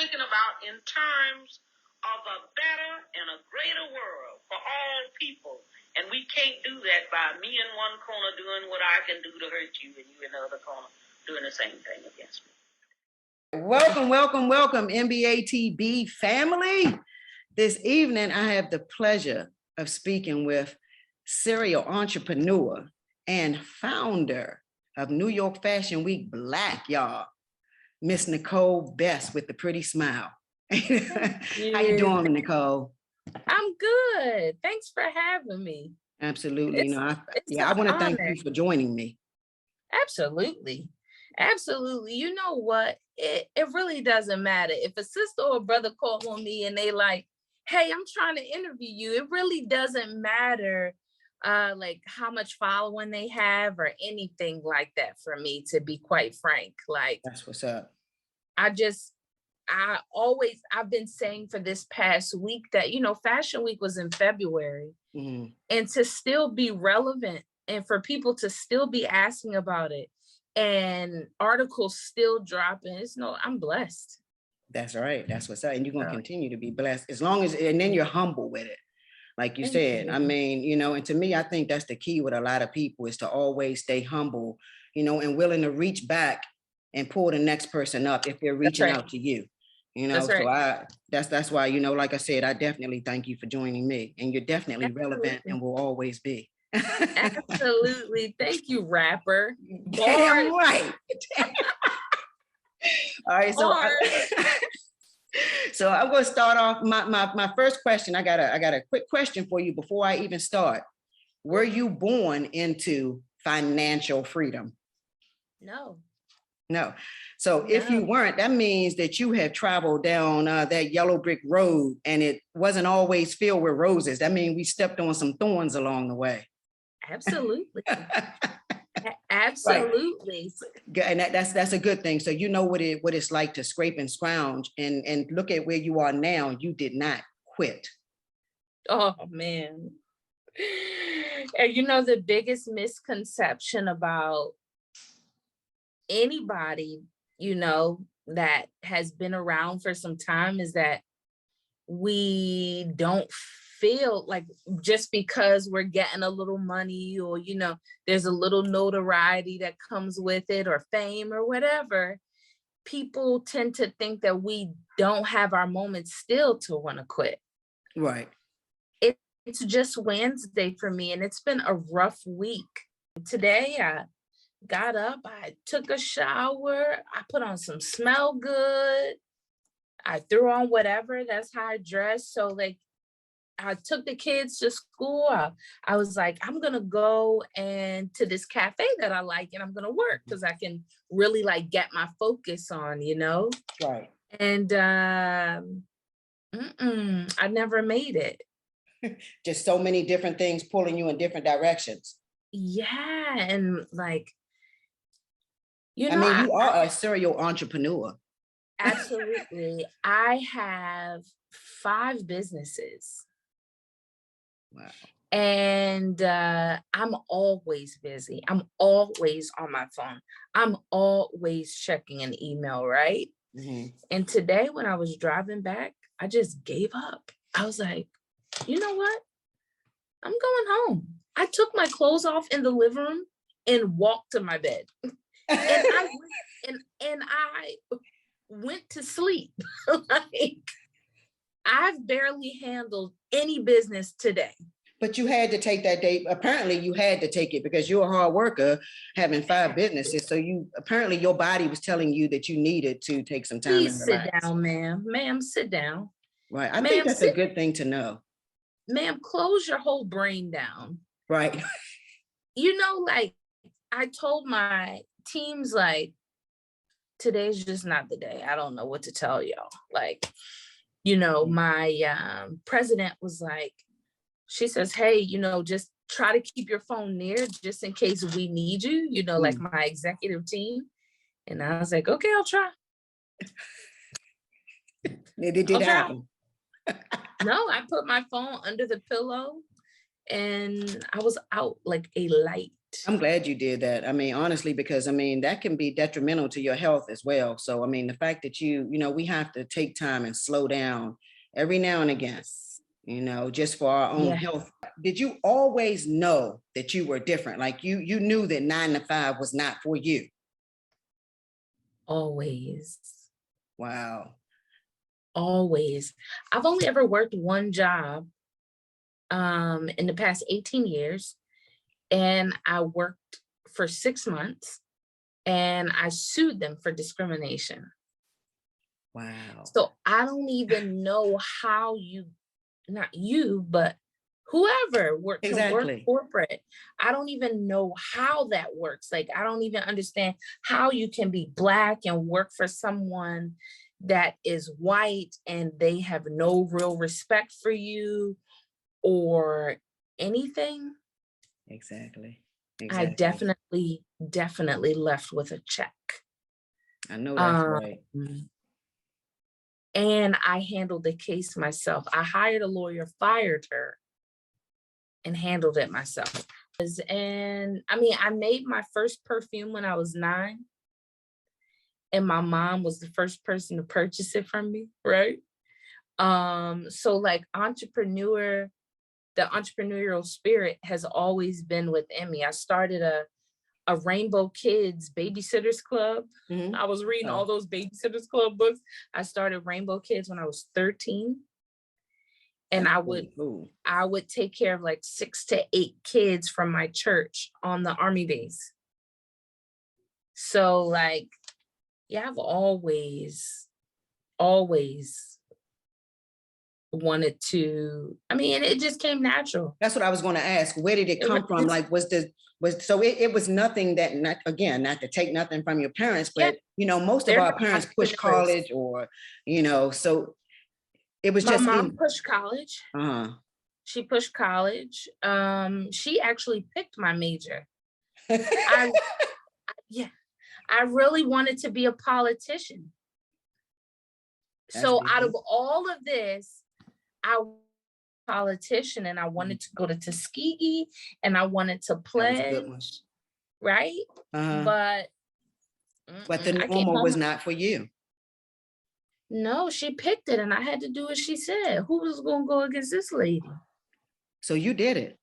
thinking about in terms of a better and a greater world for all people. And we can't do that by me in one corner doing what I can do to hurt you and you in the other corner doing the same thing against me. Welcome, welcome, welcome, NBATB family. This evening, I have the pleasure of speaking with serial entrepreneur and founder of New York Fashion Week Black, y'all, Miss Nichole Bess with the pretty smile. How you doing, Nichole? I'm good. Thanks for having me. Absolutely. I want to thank you for joining me. Absolutely. Absolutely. You know what? It really doesn't matter. If a sister or brother call on me and they like, hey, I'm trying to interview you, it really doesn't matter like how much following they have or anything like that for me, to be quite frank. Like, that's what's up. I've been saying for this past week that, Fashion Week was in February, and to still be relevant and for people to still be asking about it and articles still dropping, I'm blessed. That's right. That's what's up. And you're going to continue to be blessed as long as, and then you're humble with it. Like you said, I mean, and to me, I think that's the key with a lot of people is to always stay humble, and willing to reach back and pull the next person up if they're reaching out to you. That's right. So that's why, like I said, I definitely thank you for joining me, and you're definitely relevant and will always be. Absolutely. Thank you, rapper. Damn right. All right. So I'm going to start off my first question. I got a quick question for you before I even start. Were you born into financial freedom? No. So if you weren't, that means that you have traveled down that yellow brick road and it wasn't always filled with roses. That means we stepped on some thorns along the way. Absolutely. Absolutely. Right. And that's a good thing. So you know what it's like to scrape and scrounge and look at where you are now. You did not quit. Oh man. And the biggest misconception about anybody, that has been around for some time is that we don't feel like just because we're getting a little money or, there's a little notoriety that comes with it or fame or whatever, people tend to think that we don't have our moments still to want to quit. Right. It's just Wednesday for me and it's been a rough week. Today, I got up, I took a shower, I put on some smell good, I threw on whatever, that's how I dress. So like, I took the kids to school. I was like, I'm going to go to this cafe that I like and I'm going to work because I can really like get my focus on, Right. And I never made it. Just so many different things pulling you in different directions. Yeah. And like, you are a serial entrepreneur. Absolutely. I have 5 businesses. Wow. And I'm always busy. I'm always on my phone. I'm always checking an email, right? And today when I was driving back, I just gave up. I was like, you know what? I'm going home. I took my clothes off in the living room and walked to my bed. And I went to sleep. Like, I've barely handled any business today. But you had to take that day. Apparently you had to take it because you're a hard worker having 5 businesses. So apparently your body was telling you that you needed to take some time. Please sit down, ma'am. Ma'am, sit down. Right. I think that's a good thing to know. Ma'am, close your whole brain down. Right. Like I told my teams, like, today's just not the day. I don't know what to tell y'all. Like, my president was like, she says, hey, just try to keep your phone near just in case we need you, like my executive team. And I was like, okay, I'll try. It did happen. No, I put my phone under the pillow and I was out like a light. I'm glad you did that. I mean, honestly, because I mean, that can be detrimental to your health as well. So, I mean, the fact that we have to take time and slow down every now and again, just for our own health. Did you always know that you were different? Like you knew that 9 to 5 was not for you? Always. Wow. Always. I've only ever worked one job in the past 18 years. And I worked for 6 months and I sued them for discrimination. Wow. So I don't even know how not you, but whoever work corporate, I don't even know how that works. Like, I don't even understand how you can be Black and work for someone that is white and they have no real respect for you or anything. Exactly. I definitely left with a check. I know that's right. And I handled the case myself. I hired a lawyer, fired her, and handled it myself. And I mean, I made my first perfume when I was 9. And my mom was the first person to purchase it from me, right? So like the entrepreneurial spirit has always been within me. I started a Rainbow Kids Babysitters Club. Mm-hmm. I was reading all those Babysitters Club books. I started Rainbow Kids when I was 13. And I would take care of like 6 to 8 kids from my church on the Army base. So like, yeah, I've always wanted to, I mean, it just came natural. That's what I was going to ask. Where did it come from? Like, it was nothing that, not to take nothing from your parents, but most of our parents push college or, so it was just. My mom pushed college. She pushed college. She actually picked my major. I really wanted to be a politician. So out of all of this, I was a politician and I wanted to go to Tuskegee and I wanted to pledge, right? But the normal was not for you. No, she picked it and I had to do what she said. Who was going to go against this lady? So you did it.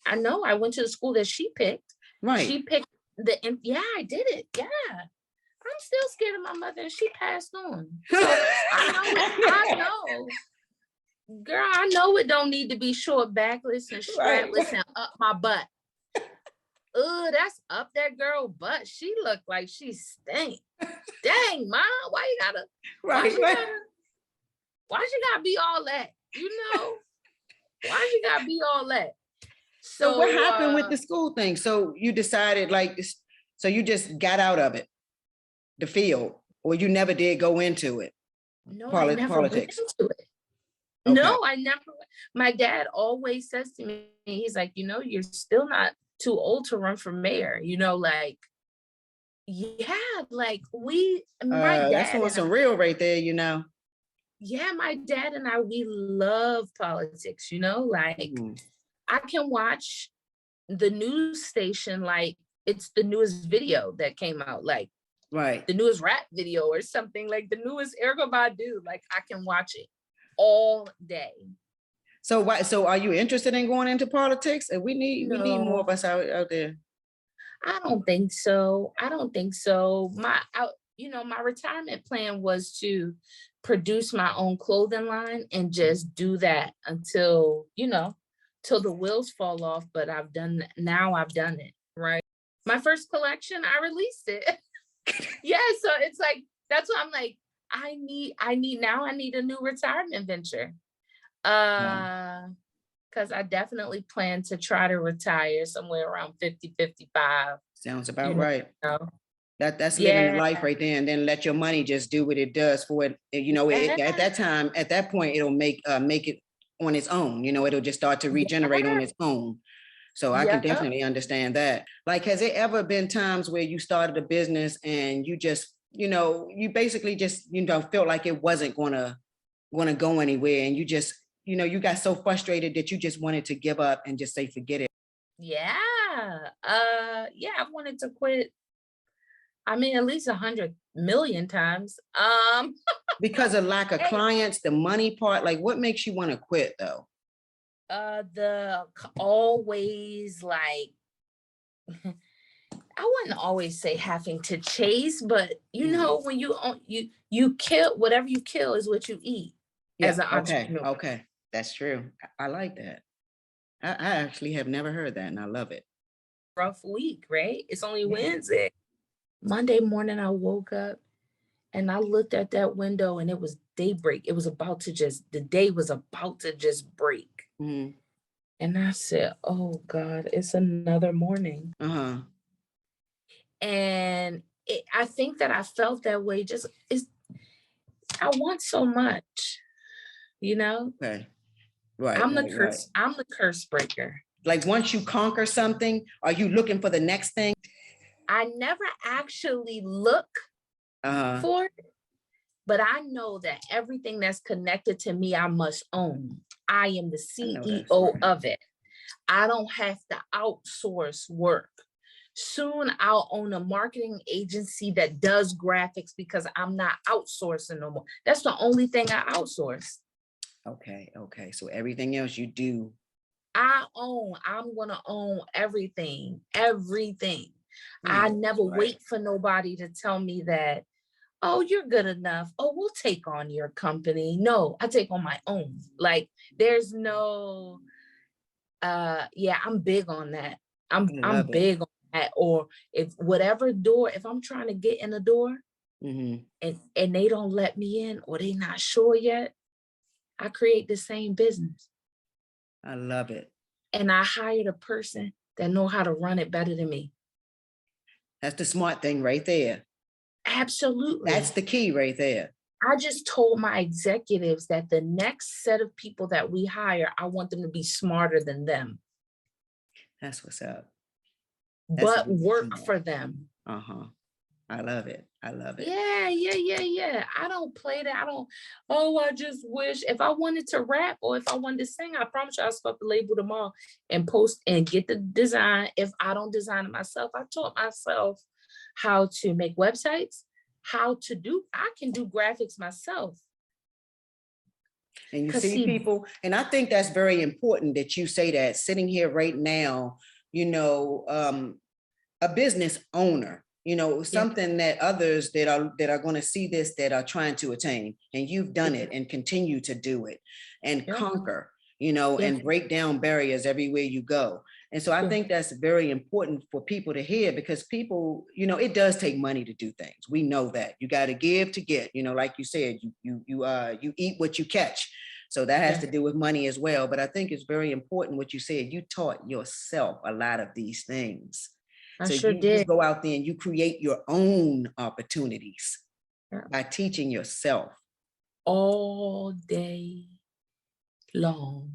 I know. I went to the school that she picked. Right. She picked I did it. Yeah. I'm still scared of my mother and she passed on. So I know. Girl, I know it don't need to be short backless and strapless and up my butt. That's up that girl butt. She looked like she stink. Dang, Mom, why you gotta why she gotta be all that? Why she gotta be all that? So what happened with the school thing? So you decided so you just got out of it, the field, or you never did go into it? No, I never went into it. Okay. No, I never. My dad always says to me, he's like, you're still not too old to run for mayor. Like, yeah, like that's on some real right there, Yeah, my dad and we love politics, like I can watch the news station like it's the newest video that came out, like the newest rap video or something, like the newest Erykah Badu, like I can watch it all day. So are you interested in going into politics? And we need more of us out there. I don't think so. My retirement plan was to produce my own clothing line and just do that until the wheels fall off. But I've done it, right? My first collection, I released it. Yeah, so it's like, that's what I'm like, I need a new retirement venture. Because I definitely plan to try to retire somewhere around 50, 55. Sounds about right. That's living the life right there, and then let your money just do what it does for it. At that point, it'll make it on its own. It'll just start to regenerate on its own. So I can definitely understand that. Like, has it ever been times where you started a business and you just, you basically just, felt like it wasn't gonna go anywhere, and you just, you got so frustrated that you just wanted to give up and just say, forget it? Yeah. Yeah, I've wanted to quit. I mean, at least 100 million times. Because of lack of clients, the money part, like what makes you want to quit though? Always like, I wouldn't always say having to chase, but you know, when you kill, whatever you kill is what you eat as an entrepreneur. Okay. That's true. I like that. I actually have never heard that and I love it. Rough week, right? It's only Wednesday. Monday morning, I woke up and I looked at that window and it was daybreak. It was the day was about to just break. Mm-hmm. And I said, oh God, it's another morning. Uh-huh. And I think that I felt that way. I want so much, you know? Okay. Right. I'm the curse breaker. Like once you conquer something, are you looking for the next thing? I never actually look for it, but I know that everything that's connected to me, I must own. I am the CEO of it. I don't have to outsource work. Soon I'll own a marketing agency that does graphics because I'm not outsourcing no more. That's the only thing I outsource. Okay. So everything else you do. I'm going to own everything. I never wait for nobody to tell me that, oh, you're good enough. Oh, we'll take on your company. No, I take on my own. Like there's no, I'm big on that. I'm big on that. Or if I'm trying to get in the door and they don't let me in or they not sure yet, I create the same business. I love it. And I hired a person that know how to run it better than me. That's the smart thing right there. Absolutely. That's the key right there. I just told my executives that the next set of people that we hire, I want them to be smarter than them. That's what's up. But work for them. I love it. Yeah. I don't play that. I just wish. If I wanted to rap or if I wanted to sing, I promise you I'll start the label tomorrow and post and get the design. If I don't design it myself, I taught myself how to make websites, I can do graphics myself. And you see people, and I think that's very important that you say that sitting here right now, a business owner, something that others that are going to see this, that are trying to attain, and you've done it and continue to do it and conquer, and break down barriers everywhere you go. And so I think that's very important for people to hear, because people, it does take money to do things. We know that you got to give to get, like you said, you eat what you catch. So that has to do with money as well. But I think it's very important what you said. You taught yourself a lot of these things. You go out there and you create your own opportunities by teaching yourself. All day long.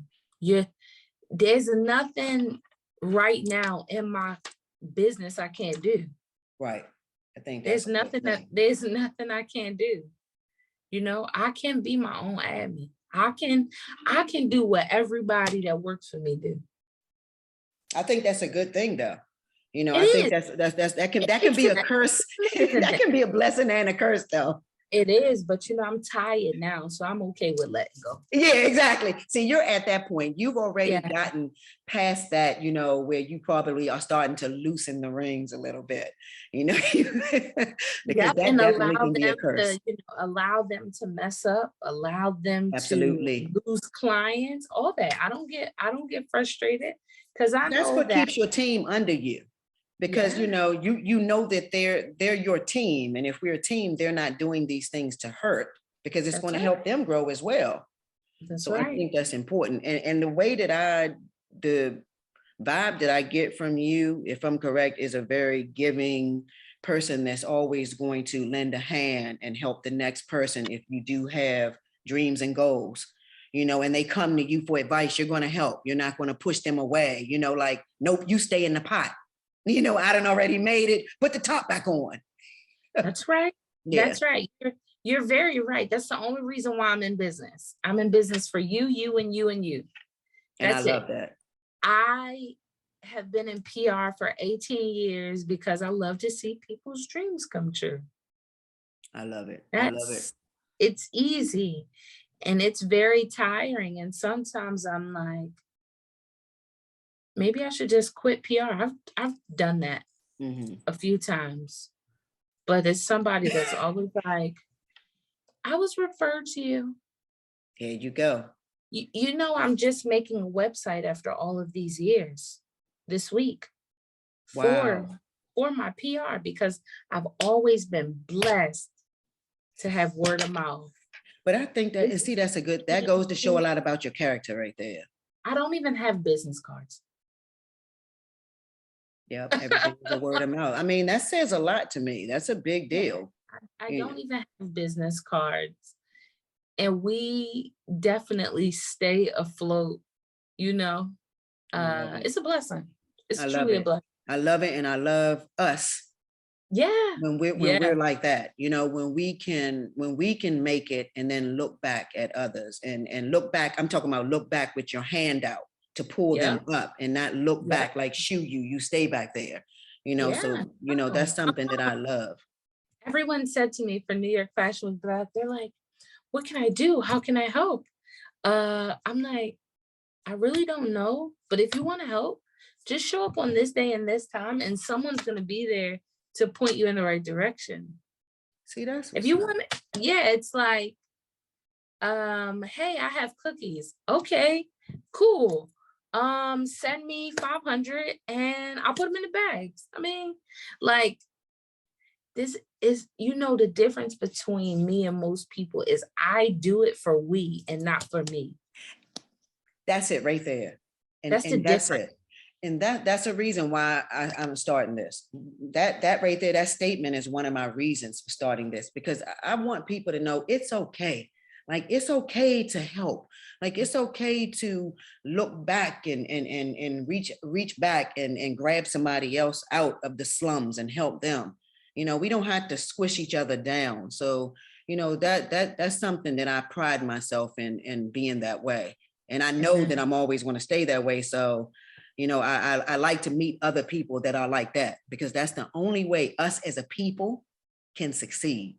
There's nothing right now in my business I can't do. Right. I think there's nothing I can't do. I can be my own admin. I can do what everybody that works for me do. I think that's a good thing though. I think that can be a curse. That can be a blessing and a curse though. It is, but I'm tired now, so I'm okay with letting go. Yeah, exactly. See, you're at that point. You've already gotten past that, where you probably are starting to loosen the reins a little bit, because that definitely can be a curse. Allow them to mess up, allow them to lose clients, all that. I don't get frustrated because that's what keeps your team under you. Because you know that they're your team, and if we're a team, they're not doing these things to hurt, because it's going to help them grow as well. I think that's important. And the way that the vibe that I get from you, if I'm correct, is a very giving person that's always going to lend a hand and help the next person if you do have dreams and goals. And they come to you for advice, you're going to help. You're not going to push them away. Like, nope, you stay in the pot. I done already made it. Put the top back on. That's right. Yeah. That's right. You're very right. That's the only reason why I'm in business. I'm in business for you, you, and you, and you. And I love that. I have been in PR for 18 years because I love to see people's dreams come true. I love it. I love it. It's easy and it's very tiring. And sometimes I'm like, maybe I should just quit PR. I've done that a few times, but it's somebody that's always like, I was referred to you. There you go. You know, I'm just making a website after all of these years this week for my PR because I've always been blessed to have word of mouth. But I think that, and see, that's that goes to show a lot about your character right there. I don't even have business cards. Yep, everything is a word of mouth. I mean, that says a lot to me. That's a big deal. I don't even have business cards. And we definitely stay afloat, you know. It's a blessing. It's truly a blessing. I love it, and I love us. Yeah. When we're like that, you know, when we can make it and then look back at others and look back. I'm talking about look back with your hand out to pull them up and not look back like shoo you stay back there, you know. So, you know, that's something that I love. Everyone said to me for New York Fashion Week, they're like, what can I do? How can I help? I'm like, I really don't know, but if you want to help, just show up on this day and this time and someone's going to be there to point you in the right direction. See, that's if you want, it's like, hey, I have cookies. Okay, cool. Send me 500 and I'll put them in the bags. I mean, like, this is, you know, the difference between me and most people is I do it for we and not for me. That's it right there. And that's it. And that's a reason why I'm starting this. That right there, that statement is one of my reasons for starting this, because I want people to know it's okay. Like, it's okay to help. Like, it's okay to look back and reach back and grab somebody else out of the slums and help them. You know, we don't have to squish each other down. So, you know, that's something that I pride myself in being that way. And I know that I'm always going to stay that way. So, you know, I like to meet other people that are like that, because that's the only way us as a people can succeed.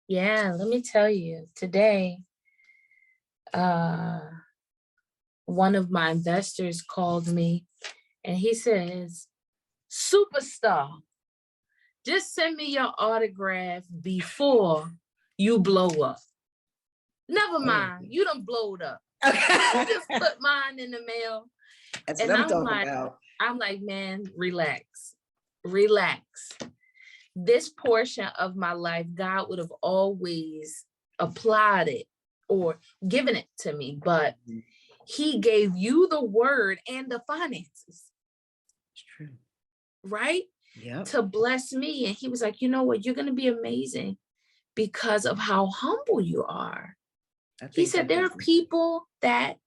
Yeah, let me tell you, today, one of my investors called me and he says, superstar, just send me your autograph before you blow up. Never mind, you done blowed up. I just put mine in the mail. That's what I'm talking about. I'm like, man, relax. This portion of my life, God would have always applied it or given it to me, but he gave you the word and the finances. It's true. Right? Yeah. To bless me. And he was like, you know what? You're going to be amazing because of how humble you are. He said, there are people that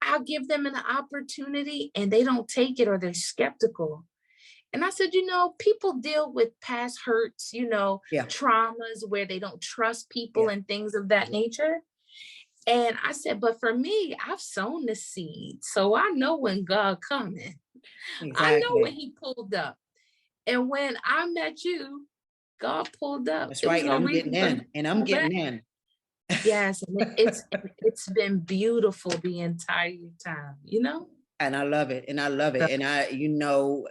I'll give them an opportunity and they don't take it or they're skeptical. And I said, you know, people deal with past hurts, you know, traumas where they don't trust people and things of that nature. And I said, but for me, I've sown the seed. So I know when God coming. Exactly. I know when he pulled up. And when I met you, God pulled up. That's right. And I'm getting in. And I'm getting in. Yes. And it's been beautiful the entire time, you know? And I love it. And I love it. And you know,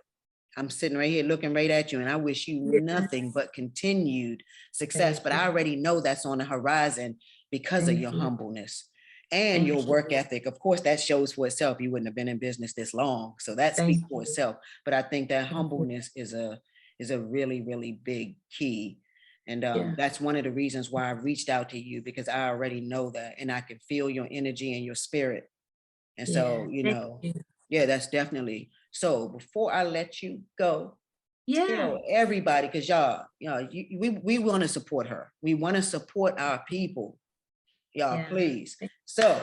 I'm sitting right here looking right at you, and I wish you nothing but continued success. But I already know that's on the horizon because of your humbleness and your work ethic. Of course, that shows for itself. You wouldn't have been in business this long. So that speaks for itself. But I think that humbleness is a really, really big key. And that's one of the reasons why I reached out to you, because I already know that, and I can feel your energy and your spirit. And so, you know, that's definitely. So before I let you go, tell everybody, because y'all, we want to support her. We want to support our people. Y'all, please. So,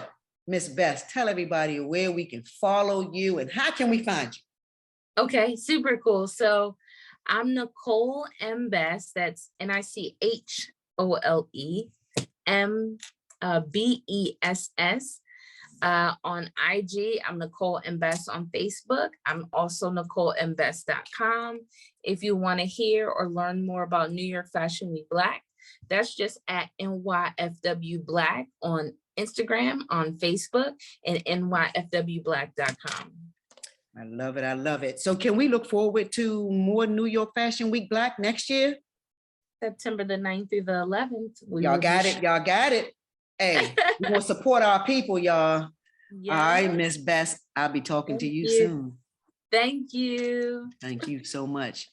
Miss Bess, tell everybody where we can follow you and how can we find you? Okay, super cool. So I'm Nichole M. Bess. That's NICHOLE M BESS. On IG, I'm Nichole M Bess on Facebook. I'm also NicholeMBess.com. If you want to hear or learn more about New York Fashion Week Black, that's just at NYFW Black on Instagram, on Facebook, and NYFWBlack.com. I love it. I love it. So can we look forward to more New York Fashion Week Black next year? September the 9th through the 11th. Y'all got it. Y'all got it. Hey, we're going to support our people, y'all. Yes. All right, Miss Bess, I'll be talking to you soon. Thank you. Thank you so much.